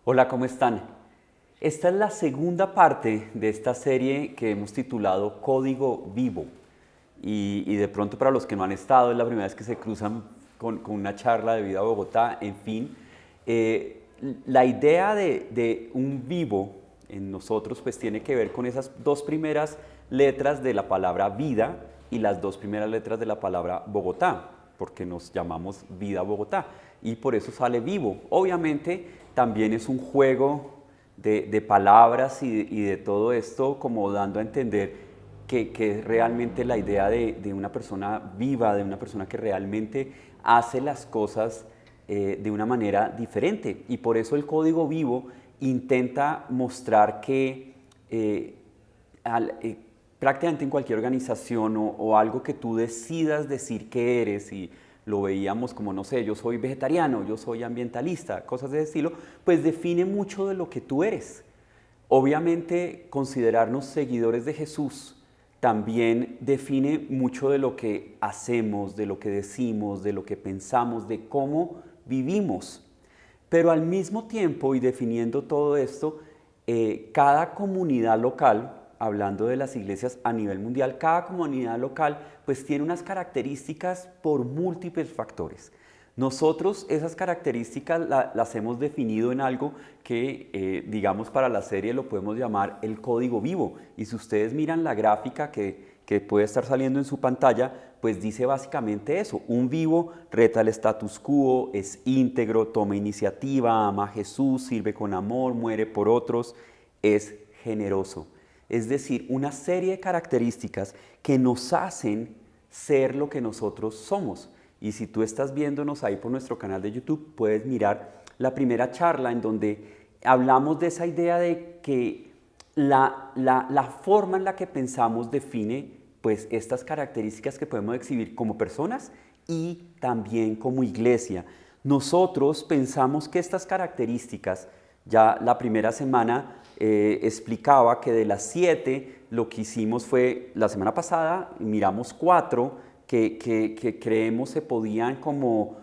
Hola, ¿cómo están? Esta es la segunda parte de esta serie que hemos titulado Código Vivo. Y de pronto para los que no han estado, es la primera vez que se cruzan con una charla de Vida a Bogotá, en fin. eh, la idea de un vivo en nosotros pues tiene que ver con esas dos primeras letras de la palabra vida y las dos primeras letras de la palabra Bogotá, porque nos llamamos Vida Bogotá y por eso sale vivo. Obviamente también es un juego de palabras y de todo esto como dando a entender que es realmente la idea de una persona viva, de una persona que realmente hace las cosas de una manera diferente. Y por eso el código vivo intenta mostrar que al, prácticamente en cualquier organización o algo que tú decidas decir que eres, y lo veíamos como, no sé, yo soy vegetariano, yo soy ambientalista, cosas de ese estilo, pues define mucho de lo que tú eres. Obviamente, considerarnos seguidores de Jesús también define mucho de lo que hacemos, de lo que decimos, de lo que pensamos, de cómo vivimos. Pero al mismo tiempo, y definiendo todo esto, cada comunidad local, hablando de las iglesias a nivel mundial, cada comunidad local pues tiene unas características por múltiples factores. Nosotros esas características las hemos definido en algo que, digamos, para la serie lo podemos llamar el código vivo. Y si ustedes miran la gráfica que puede estar saliendo en su pantalla, pues dice básicamente eso. Un vivo reta el status quo, es íntegro, toma iniciativa, ama a Jesús, sirve con amor, muere por otros, es generoso. Es decir, una serie de características que nos hacen ser lo que nosotros somos. Y si tú estás viéndonos ahí por nuestro canal de YouTube, puedes mirar la primera charla en donde hablamos de esa idea de que la forma en la que pensamos define pues estas características que podemos exhibir como personas y también como iglesia. Nosotros pensamos que estas características, ya la primera semana explicaba que de las 7, lo que hicimos fue, la semana pasada miramos 4 que creemos se podían como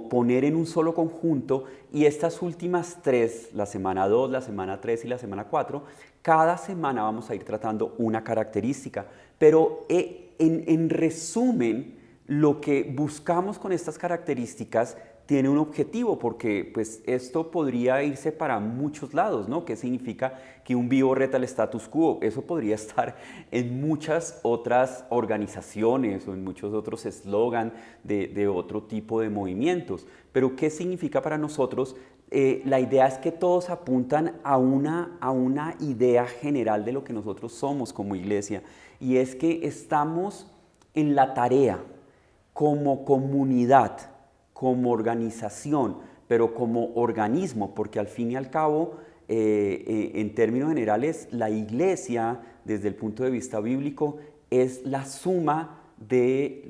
poner en un solo conjunto, y estas últimas 3, la semana 2, la semana 3 y la semana 4, cada semana vamos a ir tratando una característica. Pero en resumen, lo que buscamos con estas características tiene un objetivo, porque pues esto podría irse para muchos lados, ¿no? ¿Qué significa que un vivo reta el status quo? Eso podría estar en muchas otras organizaciones o en muchos otros eslogan de otro tipo de movimientos. Pero ¿qué significa para nosotros? La idea es que todos apuntan a una idea general de lo que nosotros somos como iglesia, y es que estamos en la tarea como comunidad, como organización, pero como organismo, porque al fin y al cabo, en términos generales, la iglesia, desde el punto de vista bíblico, es la suma de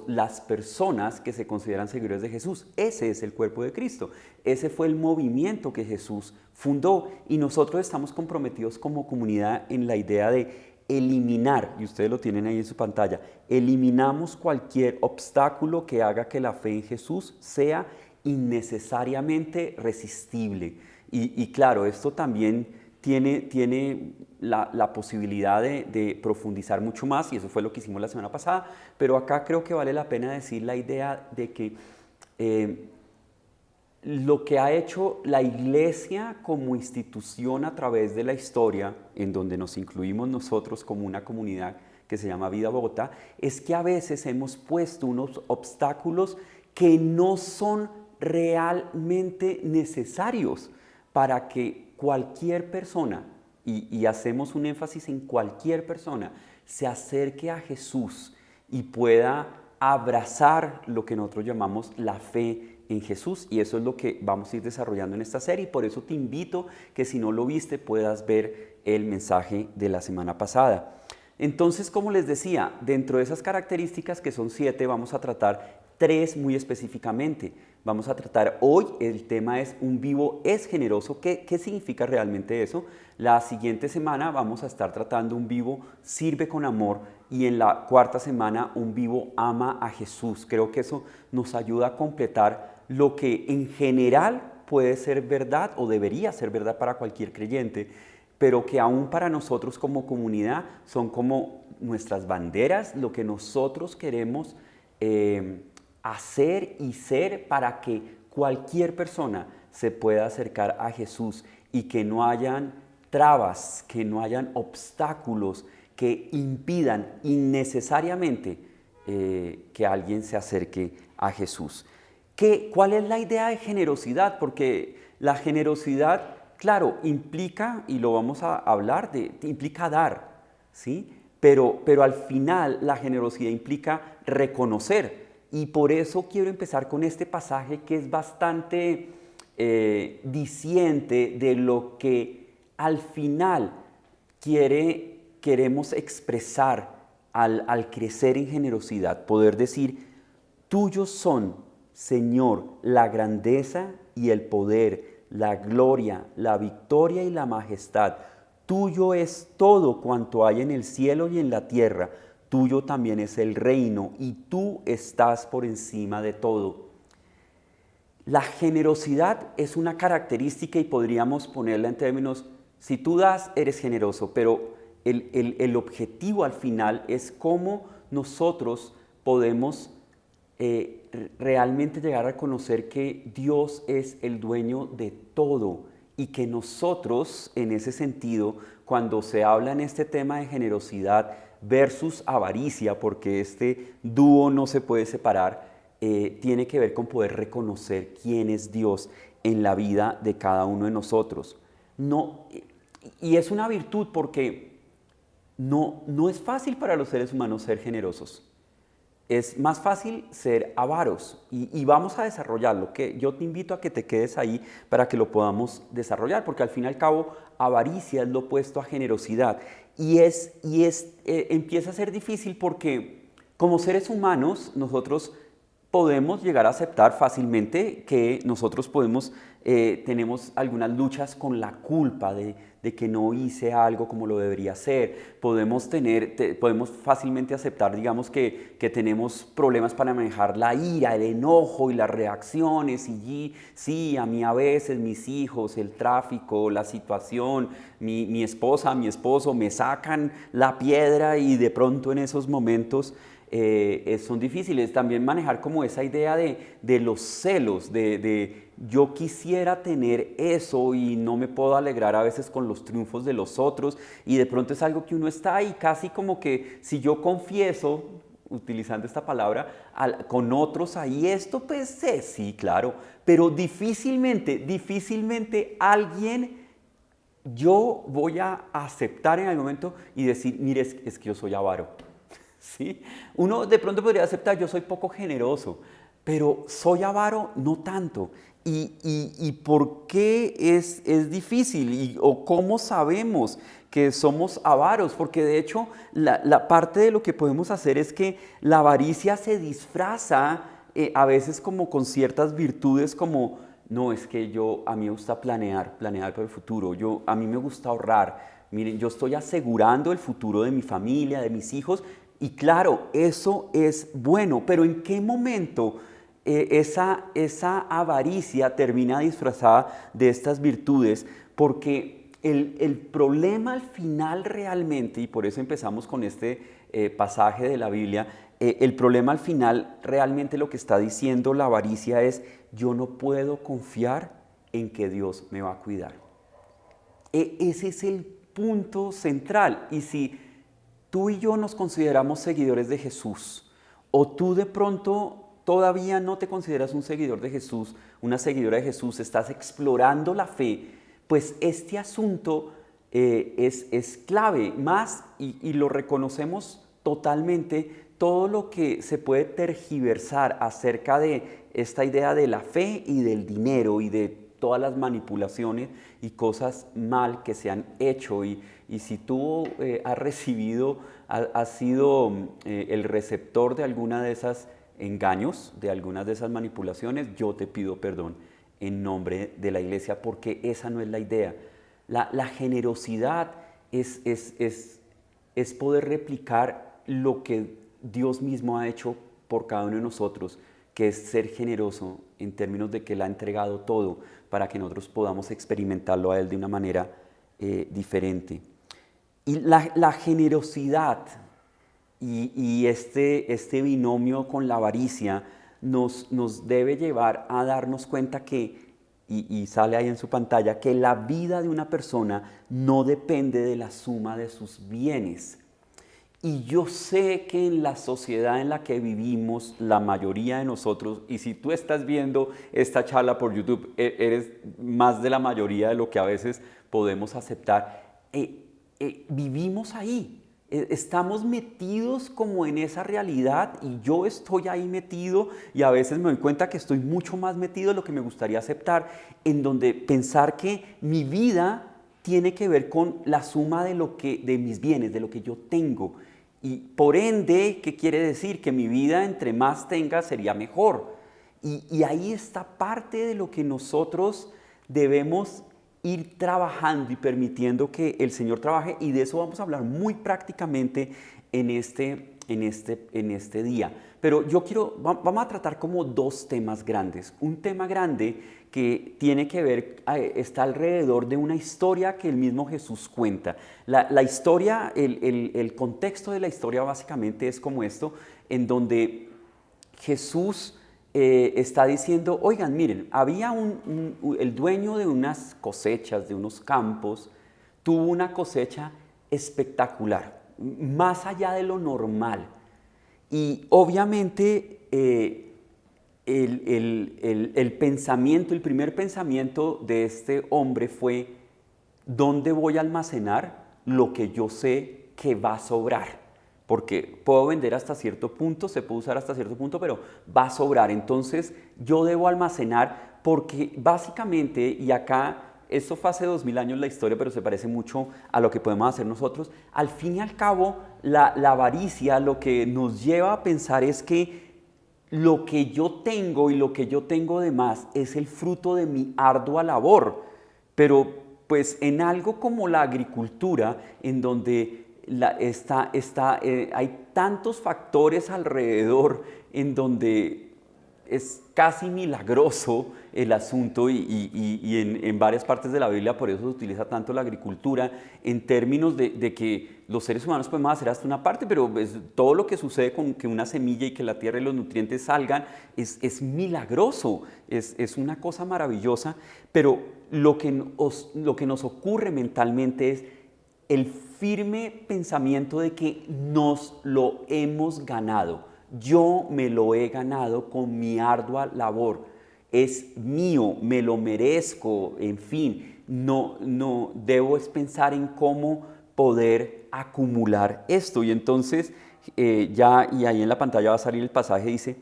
las personas que se consideran seguidores de Jesús. Ese es el cuerpo de Cristo. Ese fue el movimiento que Jesús fundó, y nosotros estamos comprometidos como comunidad en la idea de eliminar, y ustedes lo tienen ahí en su pantalla, eliminamos cualquier obstáculo que haga que la fe en Jesús sea innecesariamente resistible. Y claro, esto también tiene la posibilidad de profundizar mucho más, y eso fue lo que hicimos la semana pasada, pero acá creo que vale la pena decir la idea de que lo que ha hecho la iglesia como institución a través de la historia, en donde nos incluimos nosotros como una comunidad que se llama Vida Bogotá, es que a veces hemos puesto unos obstáculos que no son realmente necesarios para que cualquier persona, y hacemos un énfasis en cualquier persona, se acerque a Jesús y pueda abrazar lo que nosotros llamamos la fe en Jesús. Y eso es lo que vamos a ir desarrollando en esta serie, y por eso te invito que si no lo viste puedas ver el mensaje de la semana pasada. Entonces, como les decía, dentro de esas características que son 7, vamos a tratar 3 muy específicamente. Vamos a tratar hoy, el tema es un vivo es generoso. ¿Qué significa realmente eso? La siguiente semana vamos a estar tratando un vivo sirve con amor, y en la cuarta semana un vivo ama a Jesús. Creo que eso nos ayuda a completar lo que en general puede ser verdad o debería ser verdad para cualquier creyente, pero que aún para nosotros como comunidad son como nuestras banderas, lo que nosotros queremos hacer y ser para que cualquier persona se pueda acercar a Jesús y que no hayan trabas, que no hayan obstáculos que impidan innecesariamente que alguien se acerque a Jesús. ¿Cuál es la idea de generosidad? Porque la generosidad, claro, implica, y lo vamos a hablar, implica dar, ¿sí? Pero al final la generosidad implica reconocer. Y por eso quiero empezar con este pasaje que es bastante diciente de lo que al final queremos expresar al crecer en generosidad. Poder decir, tuyos son, Señor, la grandeza y el poder, la gloria, la victoria y la majestad. Tuyo es todo cuanto hay en el cielo y en la tierra. Tuyo también es el reino y tú estás por encima de todo. La generosidad es una característica y podríamos ponerla en términos, si tú das, eres generoso, pero el objetivo al final es cómo nosotros podemos realmente llegar a conocer que Dios es el dueño de todo y que nosotros, en ese sentido, cuando se habla en este tema de generosidad versus avaricia, porque este dúo no se puede separar, tiene que ver con poder reconocer quién es Dios en la vida de cada uno de nosotros. No, y es una virtud porque no es fácil para los seres humanos ser generosos. Es más fácil ser avaros y vamos a desarrollarlo, que yo te invito a que te quedes ahí para que lo podamos desarrollar, porque al fin y al cabo avaricia es lo opuesto a generosidad y empieza a ser difícil porque como seres humanos nosotros podemos llegar a aceptar fácilmente que nosotros tenemos algunas luchas con la culpa de que no hice algo como lo debería hacer. Podemos fácilmente aceptar, digamos, que tenemos problemas para manejar la ira, el enojo y las reacciones. Y sí, a mí a veces mis hijos, el tráfico, la situación, mi esposa, mi esposo me sacan la piedra y de pronto en esos momentos son difíciles. También manejar como esa idea de los celos, de yo quisiera tener eso y no me puedo alegrar a veces con los triunfos de los otros y de pronto es algo que uno está ahí casi como que si yo confieso, utilizando esta palabra, con otros ahí esto pues sí, claro, pero difícilmente alguien yo voy a aceptar en algún momento y decir, mire, es que yo soy avaro. ¿Sí? Uno de pronto podría aceptar, yo soy poco generoso, pero soy avaro no tanto. ¿Y por qué es difícil? ¿O cómo sabemos que somos avaros? Porque de hecho la parte de lo que podemos hacer es que la avaricia se disfraza a veces como con ciertas virtudes como, no, es que a mí me gusta planear para el futuro, a mí me gusta ahorrar. Miren, yo estoy asegurando el futuro de mi familia, de mis hijos. Y claro, eso es bueno, pero ¿en qué momento esa avaricia termina disfrazada de estas virtudes? Porque el problema al final realmente, y por eso empezamos con este pasaje de la Biblia, el problema al final realmente lo que está diciendo la avaricia es, yo no puedo confiar en que Dios me va a cuidar. Ese es el punto central. Y si tú y yo nos consideramos seguidores de Jesús, o tú de pronto todavía no te consideras un seguidor de Jesús, una seguidora de Jesús, estás explorando la fe, pues este asunto es clave, más, y lo reconocemos totalmente, todo lo que se puede tergiversar acerca de esta idea de la fe y del dinero y de todas las manipulaciones y cosas mal que se han hecho. Y si tú has sido el receptor de alguna de esas engaños, de algunas de esas manipulaciones, yo te pido perdón en nombre de la iglesia porque esa no es la idea. La generosidad es poder replicar lo que Dios mismo ha hecho por cada uno de nosotros, que es ser generoso en términos de que Él ha entregado todo para que nosotros podamos experimentarlo a Él de una manera diferente. Y la generosidad y este binomio con la avaricia nos debe llevar a darnos cuenta que, y sale ahí en su pantalla, que la vida de una persona no depende de la suma de sus bienes. Y yo sé que en la sociedad en la que vivimos, la mayoría de nosotros, y si tú estás viendo esta charla por YouTube, eres más de la mayoría de lo que a veces podemos aceptar, vivimos ahí. Estamos metidos como en esa realidad y yo estoy ahí metido y a veces me doy cuenta que estoy mucho más metido de lo que me gustaría aceptar, en donde pensar que mi vida tiene que ver con la suma de mis bienes, de lo que yo tengo. Y por ende, ¿qué quiere decir? Que mi vida entre más tenga sería mejor. Y ahí está parte de lo que nosotros debemos ir trabajando y permitiendo que el Señor trabaje, y de eso vamos a hablar muy prácticamente en este día. Pero vamos a tratar como dos temas grandes. Un tema grande que tiene que ver, está alrededor de una historia que el mismo Jesús cuenta. La historia, el contexto de la historia básicamente es como esto, en donde Jesús está diciendo, oigan, miren, había el dueño de unas cosechas, de unos campos, tuvo una cosecha espectacular, más allá de lo normal. Y obviamente el pensamiento, el primer pensamiento de este hombre fue, ¿dónde voy a almacenar lo que yo sé que va a sobrar? Porque puedo vender hasta cierto punto, se puede usar hasta cierto punto, pero va a sobrar. Entonces yo debo almacenar porque básicamente, y acá esto fue hace 2000 años la historia, pero se parece mucho a lo que podemos hacer nosotros, al fin y al cabo la avaricia lo que nos lleva a pensar es que lo que yo tengo y lo que yo tengo de más es el fruto de mi ardua labor. Pero pues en algo como la agricultura, en donde hay tantos factores alrededor en donde es casi milagroso el asunto y en varias partes de la Biblia por eso se utiliza tanto la agricultura en términos de que los seres humanos podemos hacer hasta una parte, pero todo lo que sucede con que una semilla y que la tierra y los nutrientes salgan es milagroso, es una cosa maravillosa, pero lo que nos ocurre mentalmente es el firme pensamiento de que nos lo hemos ganado. Yo me lo he ganado con mi ardua labor. Es mío, me lo merezco, en fin. No debo es pensar en cómo poder acumular esto. Y entonces, y ahí en la pantalla va a salir el pasaje, dice,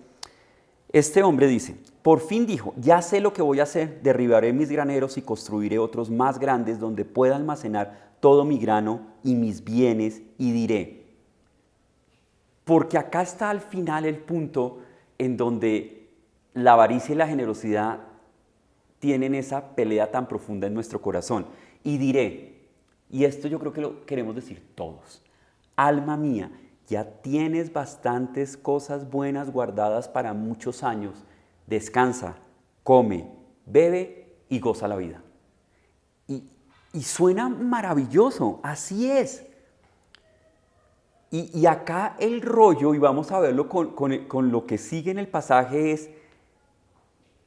este hombre dice, por fin dijo, ya sé lo que voy a hacer, derribaré mis graneros y construiré otros más grandes donde pueda almacenar todo mi grano y mis bienes, y diré, porque acá está al final el punto en donde la avaricia y la generosidad tienen esa pelea tan profunda en nuestro corazón, y diré, y esto yo creo que lo queremos decir todos, alma mía, ya tienes bastantes cosas buenas guardadas para muchos años, descansa, come, bebe y goza la vida. Y suena maravilloso, así es. Y acá el rollo, y vamos a verlo con lo que sigue en el pasaje, es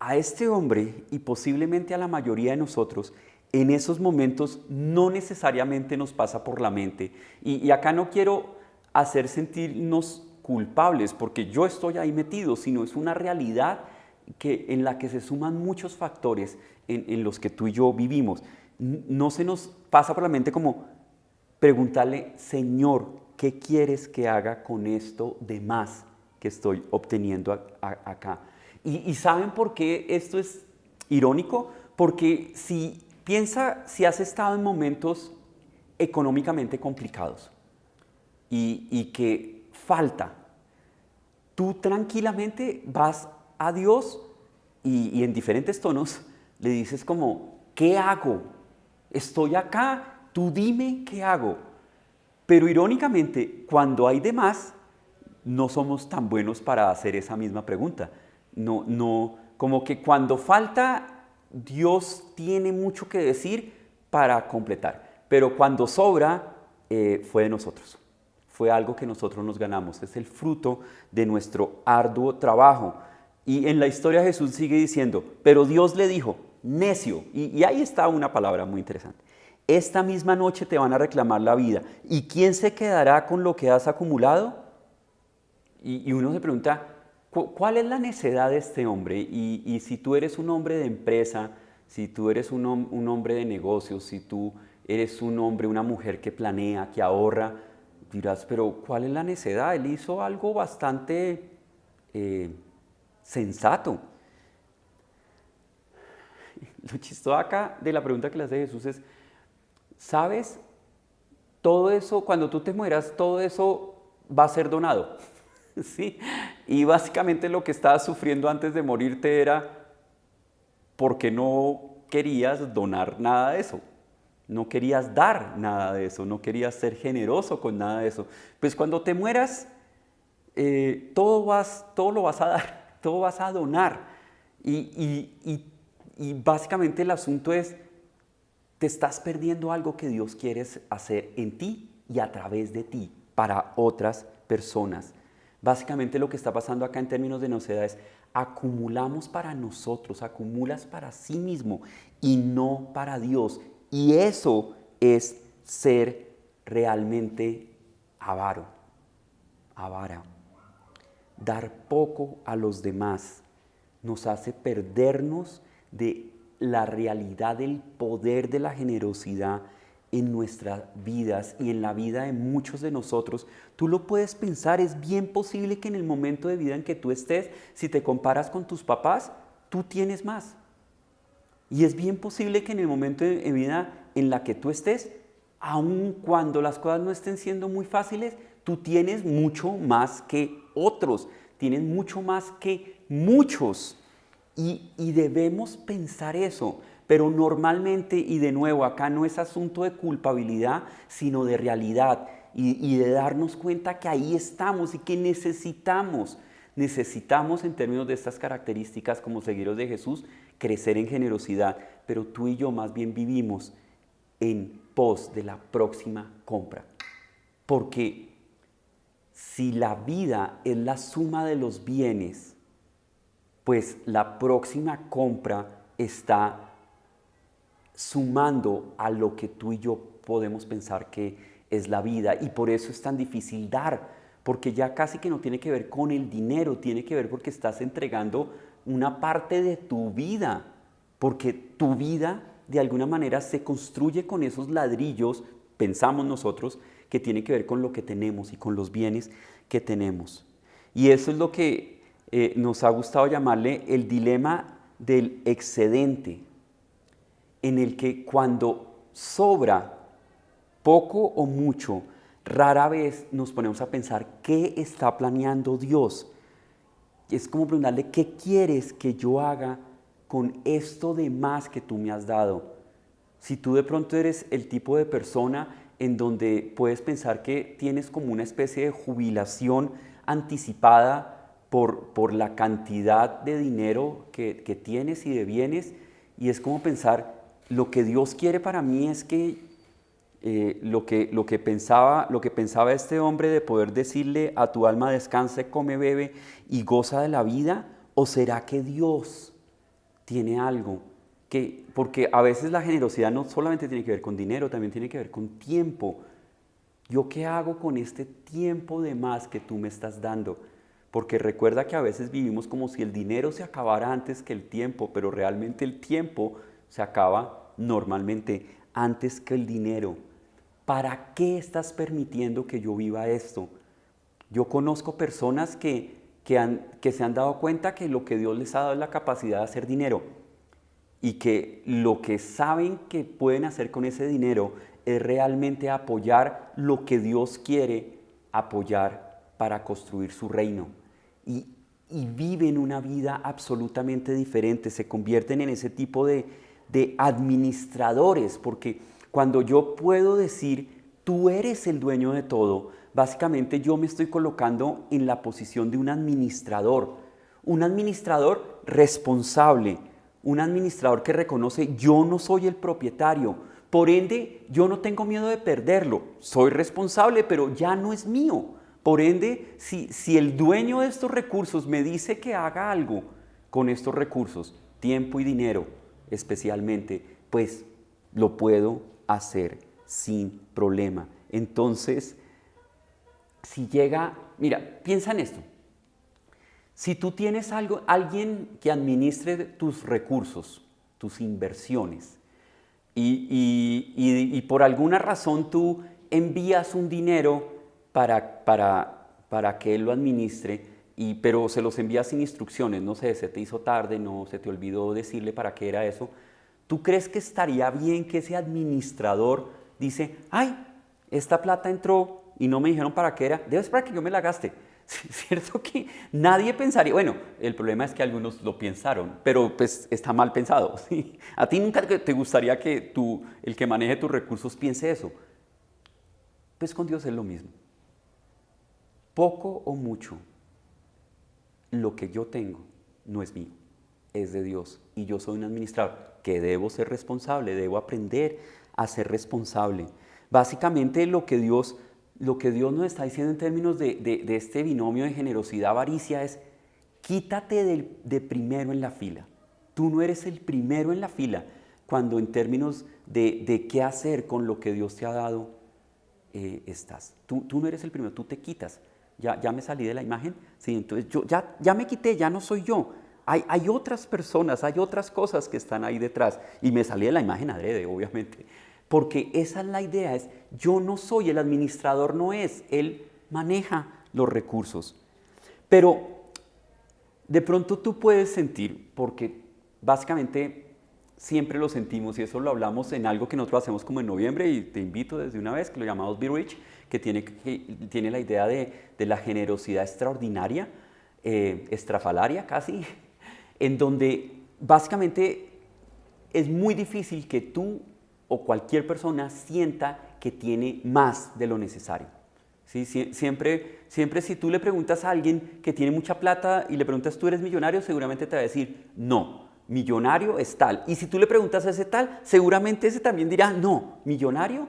a este hombre y posiblemente a la mayoría de nosotros, en esos momentos no necesariamente nos pasa por la mente. Y acá no quiero hacer sentirnos culpables, porque yo estoy ahí metido, sino es una realidad en la que se suman muchos factores en los que tú y yo vivimos. No se nos pasa por la mente como preguntarle, Señor, ¿qué quieres que haga con esto de más que estoy obteniendo acá? ¿Y saben por qué esto es irónico? Porque si has estado en momentos económicamente complicados y que falta, tú tranquilamente vas a Dios y en diferentes tonos le dices como, ¿qué hago? Estoy acá, tú dime qué hago. Pero irónicamente, cuando hay de más, no somos tan buenos para hacer esa misma pregunta. No, como que cuando falta, Dios tiene mucho que decir para completar. Pero cuando sobra, fue de nosotros. Fue algo que nosotros nos ganamos. Es el fruto de nuestro arduo trabajo. Y en la historia Jesús sigue diciendo, pero Dios le dijo, necio. Y ahí está una palabra muy interesante. Esta misma noche te van a reclamar la vida. ¿Y quién se quedará con lo que has acumulado? Y uno se pregunta, ¿cuál es la necedad de este hombre? Y si tú eres un hombre de empresa, si tú eres un hombre de negocios, si tú eres un hombre, una mujer que planea, que ahorra, dirás, pero ¿cuál es la necedad? Él hizo algo bastante sensato. Lo chistoso acá de la pregunta que le hace Jesús es, ¿sabes? Todo eso, cuando tú te mueras, todo eso va a ser donado. ¿Sí? Y básicamente lo que estabas sufriendo antes de morirte era porque no querías donar nada de eso. No querías dar nada de eso, no querías ser generoso con nada de eso. Pues cuando te mueras, todo lo vas a dar, todo vas a donar. Y básicamente el asunto es, te estás perdiendo algo que Dios quiere hacer en ti y a través de ti para otras personas. Básicamente lo que está pasando acá en términos de necedad es, acumulamos para nosotros, acumulas para sí mismo y no para Dios. Y eso es ser realmente avaro. Dar poco a los demás nos hace perdernos de la realidad del poder de la generosidad en nuestras vidas y en la vida de muchos de nosotros. Tú lo puedes pensar, es bien posible que en el momento de vida en que tú estés, si te comparas con tus papás, tú tienes más. Y es bien posible que en el momento de vida en la que tú estés, aun cuando las cosas no estén siendo muy fáciles, tú tienes mucho más que otros, tienes mucho más que muchos. Y debemos pensar eso, pero normalmente, y de nuevo, acá no es asunto de culpabilidad, sino de realidad y de darnos cuenta que ahí estamos y que necesitamos en términos de estas características como seguidores de Jesús, crecer en generosidad, pero tú y yo más bien vivimos en pos de la próxima compra, porque si la vida es la suma de los bienes, pues la próxima compra está sumando a lo que tú y yo podemos pensar que es la vida, y por eso es tan difícil dar, porque ya casi que no tiene que ver con el dinero, tiene que ver porque estás entregando una parte de tu vida, porque tu vida de alguna manera se construye con esos ladrillos, pensamos nosotros, que tiene que ver con lo que tenemos y con los bienes que tenemos. Y eso es lo que nos ha gustado llamarle el dilema del excedente, en el que cuando sobra poco o mucho, rara vez nos ponemos a pensar qué está planeando Dios. Es como preguntarle, ¿qué quieres que yo haga con esto de más que tú me has dado? Si tú de pronto eres el tipo de persona en donde puedes pensar que tienes como una especie de jubilación anticipada por la cantidad de dinero que tienes y de bienes, y es como pensar, lo que Dios quiere para mí es que lo que pensaba este hombre de poder decirle a tu alma descanse, come, bebe y goza de la vida, ¿o será que Dios tiene algo? Porque a veces la generosidad no solamente tiene que ver con dinero, también tiene que ver con tiempo. ¿Yo qué hago con este tiempo de más que tú me estás dando? Porque recuerda que a veces vivimos como si el dinero se acabara antes que el tiempo, pero realmente el tiempo se acaba normalmente antes que el dinero. ¿Para qué estás permitiendo que yo viva esto? Yo conozco personas que se han dado cuenta que lo que Dios les ha dado es la capacidad de hacer dinero, y que lo que saben que pueden hacer con ese dinero es realmente apoyar lo que Dios quiere apoyar para construir su reino. Y viven una vida absolutamente diferente, se convierten en ese tipo de administradores, porque cuando yo puedo decir, tú eres el dueño de todo, básicamente yo me estoy colocando en la posición de un administrador. Un administrador responsable, un administrador que reconoce: yo no soy el propietario, por ende yo no tengo miedo de perderlo, soy responsable, pero ya no es mío. Por ende, si el dueño de estos recursos me dice que haga algo con estos recursos, tiempo y dinero especialmente, pues lo puedo hacer sin problema. Entonces, si llega, mira, piensa en esto. Si tú tienes alguien que administre tus recursos, tus inversiones, y por alguna razón tú envías un dinero para que él lo administre, pero se los envías sin instrucciones, no sé, se te hizo tarde, no se te olvidó decirle para qué era eso, ¿tú crees que estaría bien que ese administrador dice: ay, esta plata entró y no me dijeron para qué era, debes para que yo me la gaste? ¿Cierto que nadie pensaría? Bueno, el problema es que algunos lo pensaron, pero pues está mal pensado, ¿sí? A ti nunca te gustaría que el que maneje tus recursos piense eso. Pues con Dios es lo mismo. Poco o mucho, lo que yo tengo no es mío, es de Dios. Y yo soy un administrador que debo ser responsable, debo aprender a ser responsable. Básicamente lo que Dios nos está diciendo en términos de este binomio de generosidad-avaricia es: quítate de primero en la fila. Tú no eres el primero en la fila cuando en términos de qué hacer con lo que Dios te ha dado estás. Tú no eres el primero, tú te quitas. ¿Ya me salí de la imagen? Sí, entonces yo ya me quité, ya no soy yo. Hay otras personas, hay otras cosas que están ahí detrás. Y me salí de la imagen adrede, obviamente. Porque esa es la idea, es: yo no soy, el administrador no es, él maneja los recursos. Pero de pronto tú puedes sentir, porque básicamente siempre lo sentimos, y eso lo hablamos en algo que nosotros hacemos como en noviembre, y te invito desde una vez, que lo llamamos Be Rich, que tiene la idea de la generosidad extraordinaria, estrafalaria casi, en donde básicamente es muy difícil que tú o cualquier persona sienta que tiene más de lo necesario. ¿Sí? Siempre si tú le preguntas a alguien que tiene mucha plata y le preguntas: ¿tú eres millonario?, seguramente te va a decir: no, millonario es tal. Y si tú le preguntas a ese tal, seguramente ese también dirá: no, millonario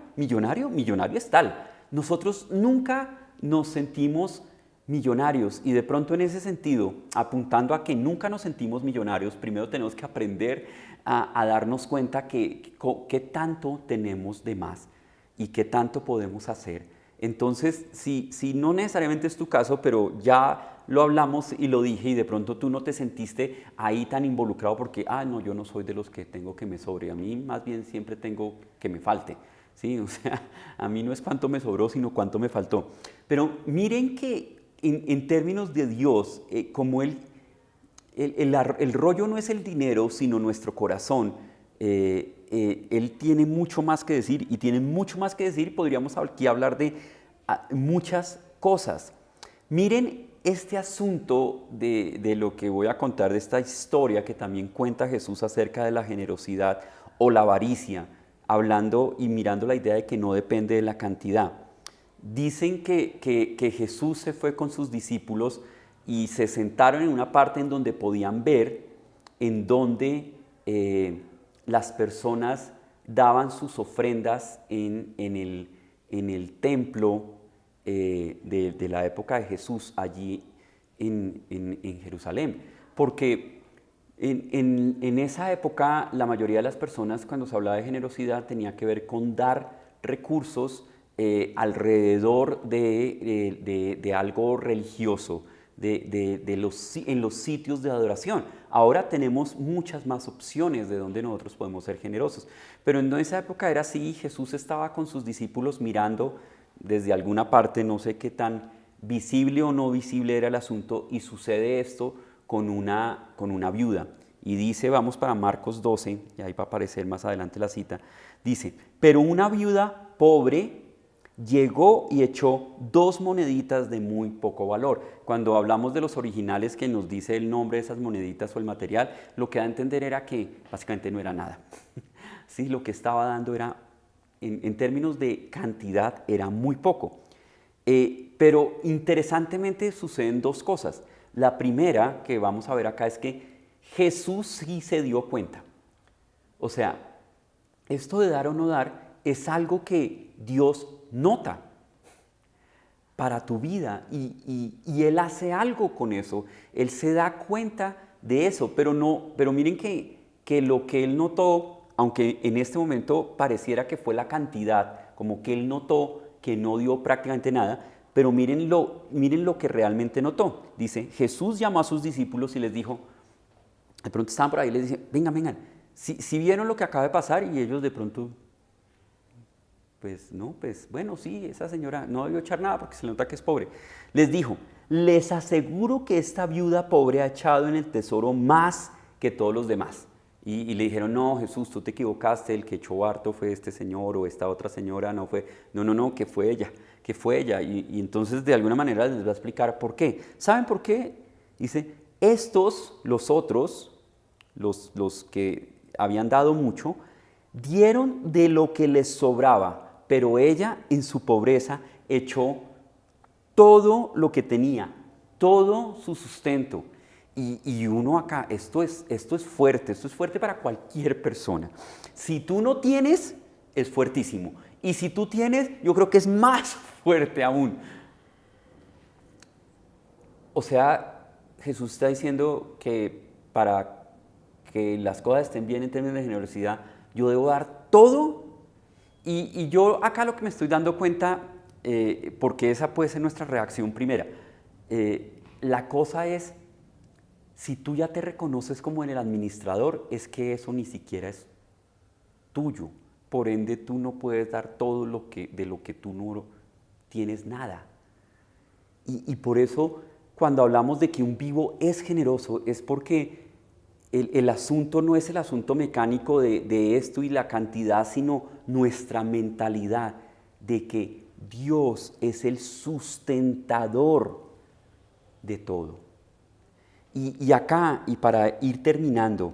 es tal. Nosotros nunca nos sentimos millonarios, y de pronto en ese sentido, apuntando a que nunca nos sentimos millonarios, primero tenemos que aprender a darnos cuenta qué tanto tenemos de más y qué tanto podemos hacer. Entonces, si no necesariamente es tu caso, pero ya lo hablamos y lo dije, y de pronto tú no te sentiste ahí tan involucrado porque: no, yo no soy de los que tengo que me sobre, a mí más bien siempre tengo que me falte. ¿Sí? O sea, a mí no es cuánto me sobró, sino cuánto me faltó. Pero miren que en términos de Dios, como el rollo no es el dinero, sino nuestro corazón, Él tiene mucho más que decir, y tiene mucho más que decir. Podríamos aquí hablar de muchas cosas. Miren este asunto de lo que voy a contar, de esta historia que también cuenta Jesús acerca de la generosidad o la avaricia, hablando y mirando la idea de que no depende de la cantidad. Dicen que Jesús se fue con sus discípulos y se sentaron en una parte en donde podían ver en donde las personas daban sus ofrendas en el templo de la época de Jesús, allí en Jerusalén. Porque en esa época la mayoría de las personas, cuando se hablaba de generosidad, tenía que ver con dar recursos alrededor de algo religioso, en los sitios de adoración. Ahora tenemos muchas más opciones de donde nosotros podemos ser generosos, pero en esa época era así. Jesús estaba con sus discípulos mirando desde alguna parte, no sé qué tan visible o no visible era el asunto, y sucede esto con una viuda. Y dice, vamos para Marcos 12, y ahí va a aparecer más adelante la cita, dice: pero una viuda pobre llegó y echó 2 moneditas de muy poco valor. Cuando hablamos de los originales, que nos dice el nombre de esas moneditas o el material, lo que da a entender era que básicamente no era nada. Sí, lo que estaba dando era, en términos de cantidad, era muy poco. Pero interesantemente suceden 2 cosas. La primera que vamos a ver acá es que Jesús sí se dio cuenta. O sea, esto de dar o no dar es algo que Dios nota para tu vida y Él hace algo con eso. Él se da cuenta de eso, pero miren que lo que Él notó, aunque en este momento pareciera que fue la cantidad, como que Él notó que no dio prácticamente nada, pero miren lo que realmente notó. Dice, Jesús llamó a sus discípulos y les dijo, de pronto estaban por ahí y les dice, vengan, si vieron lo que acaba de pasar, y ellos de pronto, pues no, pues bueno, sí, esa señora no debió echar nada porque se le nota que es pobre. Les dijo, les aseguro que esta viuda pobre ha echado en el tesoro más que todos los demás. Y le dijeron, no, Jesús, tú te equivocaste, el que echó harto fue este señor o esta otra señora, no, que fue ella. Y entonces de alguna manera les va a explicar por qué. ¿Saben por qué? Dice, los otros, los que habían dado mucho, dieron de lo que les sobraba, pero ella en su pobreza echó todo lo que tenía, todo su sustento. Y uno acá, esto es fuerte para cualquier persona. Si tú no tienes, es fuertísimo. Y si tú tienes, yo creo que es más fuerte aún. O sea, Jesús está diciendo que para que las cosas estén bien en términos de generosidad, yo debo dar todo. Y yo acá lo que me estoy dando cuenta, porque esa puede ser nuestra reacción primera, la cosa es, si tú ya te reconoces como en el administrador, es que eso ni siquiera es tuyo. Por ende, tú no puedes dar todo de lo que tú no tienes nada. Y por eso, cuando hablamos de que un vivo es generoso, es porque el asunto no es el asunto mecánico de esto y la cantidad, sino nuestra mentalidad de que Dios es el sustentador de todo. Y acá, y para ir terminando,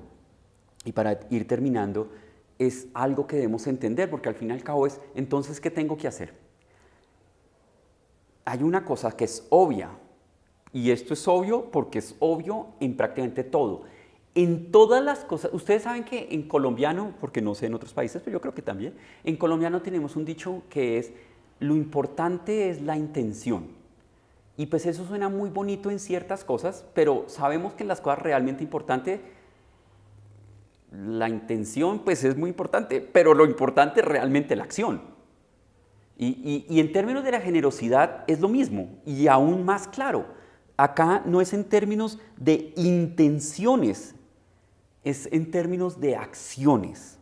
es algo que debemos entender, porque al fin y al cabo es, entonces, ¿qué tengo que hacer? Hay una cosa que es obvia, y esto es obvio porque es obvio en prácticamente todo. En todas las cosas, ustedes saben que en colombiano, porque no sé en otros países, pero yo creo que también, en colombiano tenemos un dicho que es, lo importante es la intención. Y pues eso suena muy bonito en ciertas cosas, pero sabemos que en las cosas realmente importantes, la intención pues es muy importante, pero lo importante es realmente la acción. Y en términos de la generosidad es lo mismo, y aún más claro. Acá no es en términos de intenciones, es en términos de acciones.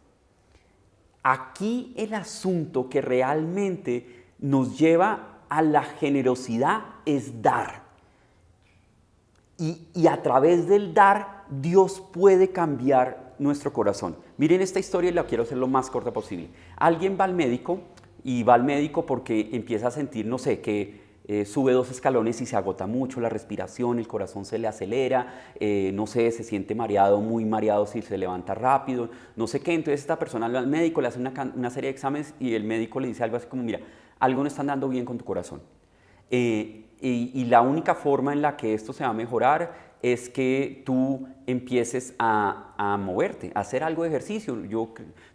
Aquí el asunto que realmente nos lleva a la generosidad es dar. Y a través del dar, Dios puede cambiar nuestro corazón. Miren esta historia y la quiero hacer lo más corta posible. Alguien va al médico y va al médico porque empieza a sentir, no sé, que sube 2 escalones y se agota mucho la respiración, el corazón se le acelera, no sé, se siente mareado, muy mareado si se levanta rápido, no sé qué. Entonces esta persona va al médico, le hace una serie de exámenes y el médico le dice algo así como, mira, algo no está andando bien con tu corazón. Y la única forma en la que esto se va a mejorar es que tú empieces a moverte, a hacer algo de ejercicio.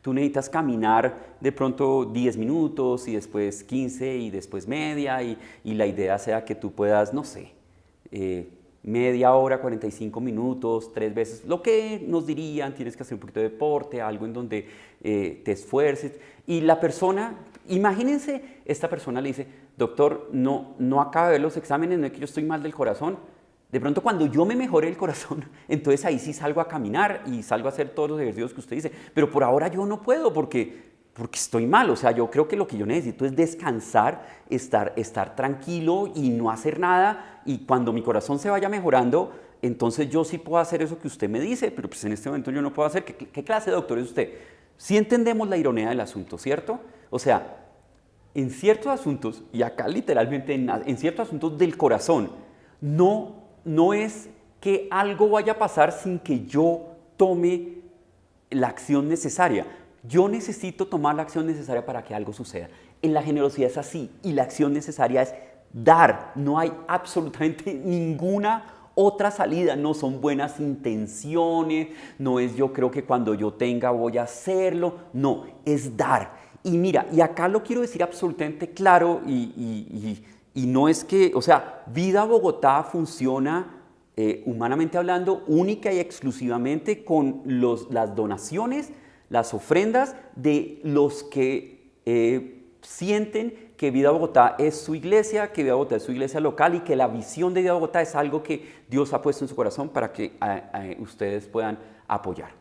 Tú necesitas caminar de pronto 10 minutos y después 15 y después media y la idea sea que tú puedas, no sé, media hora, 45 minutos, 3 veces, lo que nos dirían, tienes que hacer un poquito de deporte, algo en donde te esfuerces. Y la persona, imagínense, esta persona le dice, doctor, no acabo de ver los exámenes, no es que yo estoy mal del corazón. De pronto cuando yo me mejore el corazón, entonces ahí sí salgo a caminar y salgo a hacer todos los ejercicios que usted dice. Pero por ahora yo no puedo porque estoy mal. O sea, yo creo que lo que yo necesito es descansar, estar tranquilo y no hacer nada. Y cuando mi corazón se vaya mejorando, entonces yo sí puedo hacer eso que usted me dice. Pero pues en este momento yo no puedo hacer. ¿Qué clase de doctor es usted? Sí entendemos la ironía del asunto, ¿cierto? O sea, en ciertos asuntos, y acá literalmente en ciertos asuntos del corazón, no es que algo vaya a pasar sin que yo tome la acción necesaria. Yo necesito tomar la acción necesaria para que algo suceda. En la generosidad es así, y la acción necesaria es dar. No hay absolutamente ninguna otra salida, no son buenas intenciones, no es yo creo que cuando yo tenga voy a hacerlo, no, es dar. Y mira, y acá lo quiero decir absolutamente claro y no es que, o sea, Vida Bogotá funciona humanamente hablando única y exclusivamente con las donaciones, las ofrendas de los que sienten que Vida Bogotá es su iglesia, que Vida Bogotá es su iglesia local y que la visión de Vida Bogotá es algo que Dios ha puesto en su corazón para que ustedes puedan apoyar.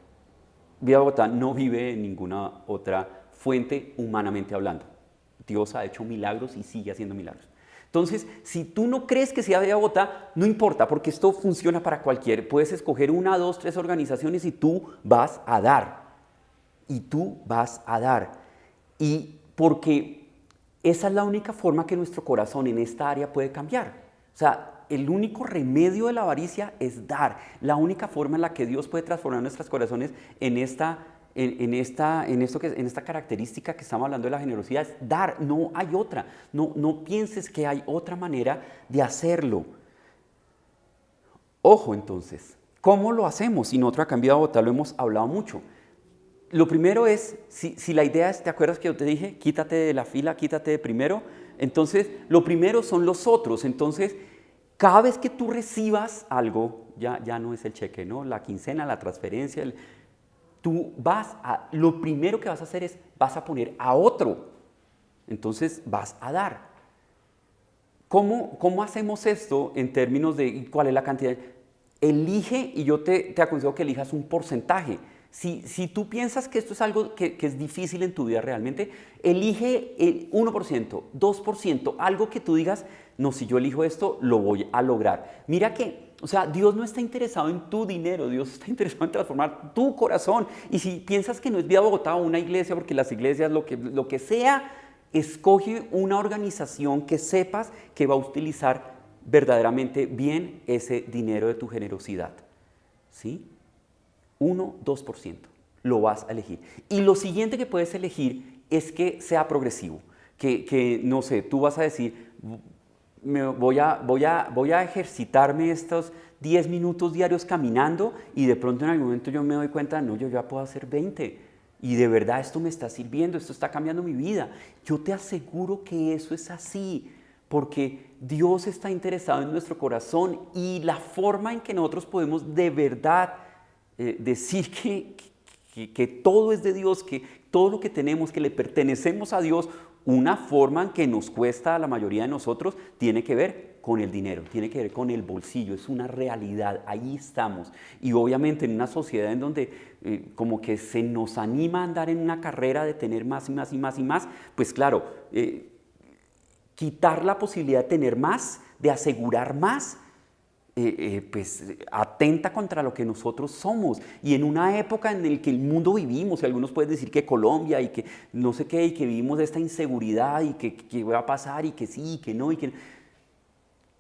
Vida Bogotá no vive en ninguna otra fuente humanamente hablando. Dios ha hecho milagros y sigue haciendo milagros. Entonces, si tú no crees que sea Vida Bogotá, no importa, porque esto funciona para cualquier. Puedes escoger 1, 2, 3 organizaciones y tú vas a dar. Y tú vas a dar. Y porque esa es la única forma que nuestro corazón en esta área puede cambiar. O sea, el único remedio de la avaricia es dar. La única forma en la que Dios puede transformar nuestros corazones en esta característica que estamos hablando de la generosidad es dar. No hay otra. No pienses que hay otra manera de hacerlo. Ojo entonces, ¿cómo lo hacemos? Si nosotros acá en Vida Bogotá lo hemos hablado mucho. Lo primero es, si la idea es, ¿te acuerdas que yo te dije? Quítate de la fila, quítate de primero. Entonces, lo primero son los otros. Entonces, cada vez que tú recibas algo, ya no es el cheque, ¿no? La quincena, la transferencia, lo primero que vas a hacer es, vas a poner a otro. Entonces, vas a dar. ¿Cómo hacemos esto en términos de cuál es la cantidad? Elige, y yo te aconsejo que elijas un porcentaje. Si tú piensas que esto es algo que es difícil en tu vida realmente, elige el 1%, 2%, algo que tú digas, no, si yo elijo esto, lo voy a lograr. Mira que, o sea, Dios no está interesado en tu dinero, Dios está interesado en transformar tu corazón. Y si piensas que no es Vida Bogotá o una iglesia, porque las iglesias, lo que sea, escoge una organización que sepas que va a utilizar verdaderamente bien ese dinero de tu generosidad. ¿Sí? 1, 2%, lo vas a elegir. Y lo siguiente que puedes elegir es que sea progresivo, que no sé, tú vas a decir, voy a ejercitarme estos 10 minutos diarios caminando y de pronto en algún momento yo me doy cuenta, no, yo ya puedo hacer 20 y de verdad esto me está sirviendo, esto está cambiando mi vida. Yo te aseguro que eso es así, porque Dios está interesado en nuestro corazón y la forma en que nosotros podemos de verdad decir que todo es de Dios, que todo lo que tenemos, que le pertenecemos a Dios, una forma en que nos cuesta a la mayoría de nosotros, tiene que ver con el dinero, tiene que ver con el bolsillo, es una realidad, ahí estamos. Y obviamente en una sociedad en donde como que se nos anima a andar en una carrera de tener más y más y más y más, pues claro, quitar la posibilidad de tener más, de asegurar más, pues atenta contra lo que nosotros somos. Y en una época en la que el mundo vivimos, y algunos pueden decir que Colombia y que no sé qué, y que vivimos esta inseguridad y que va a pasar y que sí y que no, y que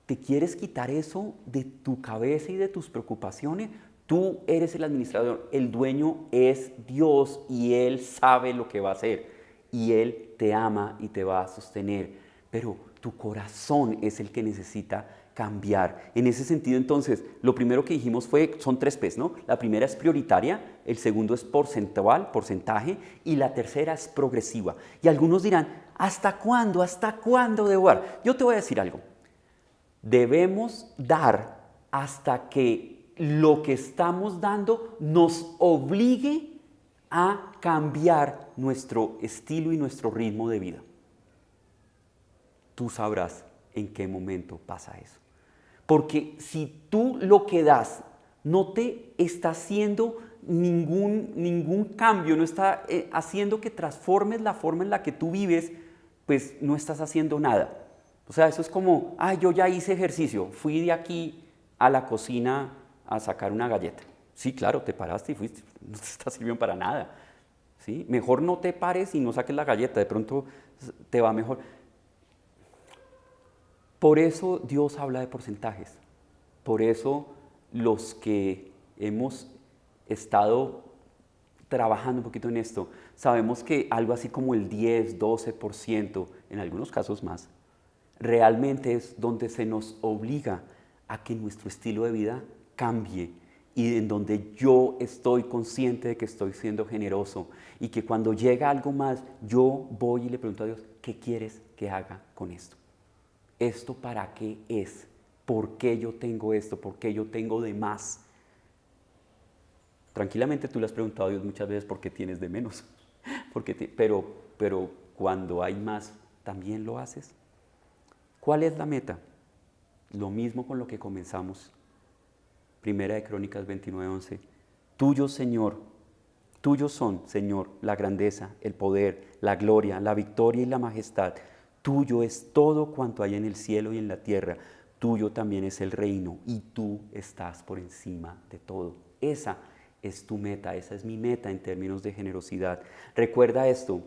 ¿te quieres quitar eso de tu cabeza y de tus preocupaciones? Tú eres el administrador, el dueño es Dios y Él sabe lo que va a hacer y Él te ama y te va a sostener, pero tu corazón es el que necesita cambiar. En ese sentido, entonces, lo primero que dijimos son 3 P's, ¿no? La primera es prioritaria, el segundo es porcentual, porcentaje, y la tercera es progresiva. Y algunos dirán, ¿hasta cuándo? ¿Hasta cuándo debo dar? Yo te voy a decir algo. Debemos dar hasta que lo que estamos dando nos obligue a cambiar nuestro estilo y nuestro ritmo de vida. Tú sabrás en qué momento pasa eso. Porque si tú lo que das no te está haciendo ningún cambio, no está haciendo que transformes la forma en la que tú vives, pues no estás haciendo nada. O sea, eso es como, yo ya hice ejercicio, fui de aquí a la cocina a sacar una galleta. Sí, claro, te paraste y fuiste, no te está sirviendo para nada. ¿Sí? Mejor no te pares y no saques la galleta, de pronto te va mejor. Por eso Dios habla de porcentajes. Por eso los que hemos estado trabajando un poquito en esto, sabemos que algo así como el 10, 12%, en algunos casos más, realmente es donde se nos obliga a que nuestro estilo de vida cambie y en donde yo estoy consciente de que estoy siendo generoso y que cuando llega algo más, yo voy y le pregunto a Dios, ¿qué quieres que haga con esto? ¿Esto para qué es? ¿Por qué yo tengo esto? ¿Por qué yo tengo de más? Tranquilamente tú le has preguntado a Dios muchas veces por qué tienes de menos, pero cuando hay más, ¿también lo haces? ¿Cuál es la meta? Lo mismo con lo que comenzamos. Primera de Crónicas 29:11. Tuyo, Señor, tuyos son, Señor, la grandeza, el poder, la gloria, la victoria y la majestad. Tuyo es todo cuanto hay en el cielo y en la tierra. Tuyo también es el reino y tú estás por encima de todo. Esa es tu meta, esa es mi meta en términos de generosidad. Recuerda esto,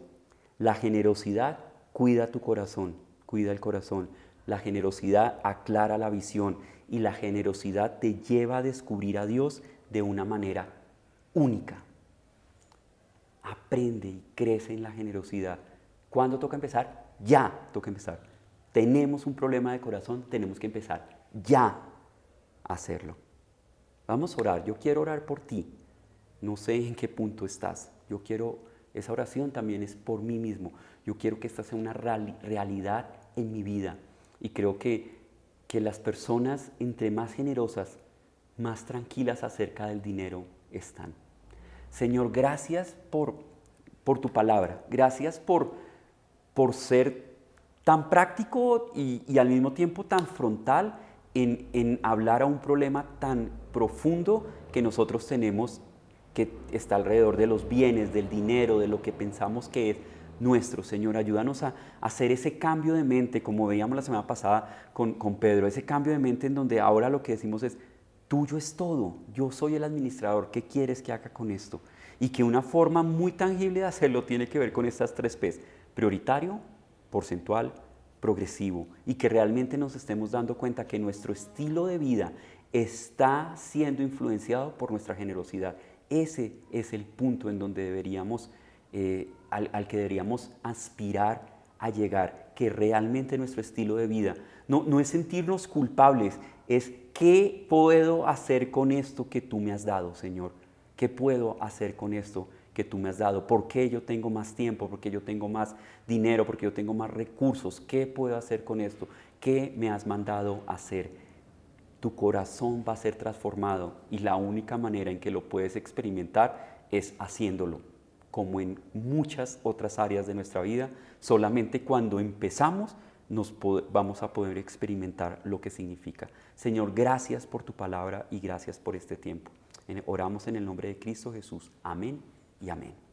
la generosidad cuida tu corazón, cuida el corazón. La generosidad aclara la visión y la generosidad te lleva a descubrir a Dios de una manera única. Aprende y crece en la generosidad. ¿Cuándo toca empezar? Ya toca empezar. Tenemos un problema de corazón, tenemos que empezar ya a hacerlo. Vamos a orar. Yo quiero orar por ti. No sé en qué punto estás. Esa oración también es por mí mismo. Yo quiero que esta sea una realidad en mi vida. Y creo que las personas, entre más generosas, más tranquilas acerca del dinero están. Señor, gracias por tu palabra. Gracias por ser tan práctico y al mismo tiempo tan frontal en hablar a un problema tan profundo que nosotros tenemos, que está alrededor de los bienes, del dinero, de lo que pensamos que es nuestro. Señor, ayúdanos a hacer ese cambio de mente, como veíamos la semana pasada con Pedro, ese cambio de mente en donde ahora lo que decimos es, tuyo es todo, yo soy el administrador, ¿qué quieres que haga con esto? Y que una forma muy tangible de hacerlo tiene que ver con estas 3 P's, prioritario, porcentual, progresivo, y que realmente nos estemos dando cuenta que nuestro estilo de vida está siendo influenciado por nuestra generosidad. Ese es el punto en donde deberíamos, al que deberíamos aspirar a llegar, que realmente nuestro estilo de vida no es sentirnos culpables, es ¿qué puedo hacer con esto que tú me has dado, Señor? ¿Qué puedo hacer con esto que tú me has dado? ¿Por qué yo tengo más tiempo? ¿Por qué yo tengo más dinero? ¿Por qué yo tengo más recursos? ¿Qué puedo hacer con esto? ¿Qué me has mandado a hacer? Tu corazón va a ser transformado y la única manera en que lo puedes experimentar es haciéndolo. Como en muchas otras áreas de nuestra vida, solamente cuando empezamos vamos a poder experimentar lo que significa. Señor, gracias por tu palabra y gracias por este tiempo. Oramos en el nombre de Cristo Jesús. Amén y amén.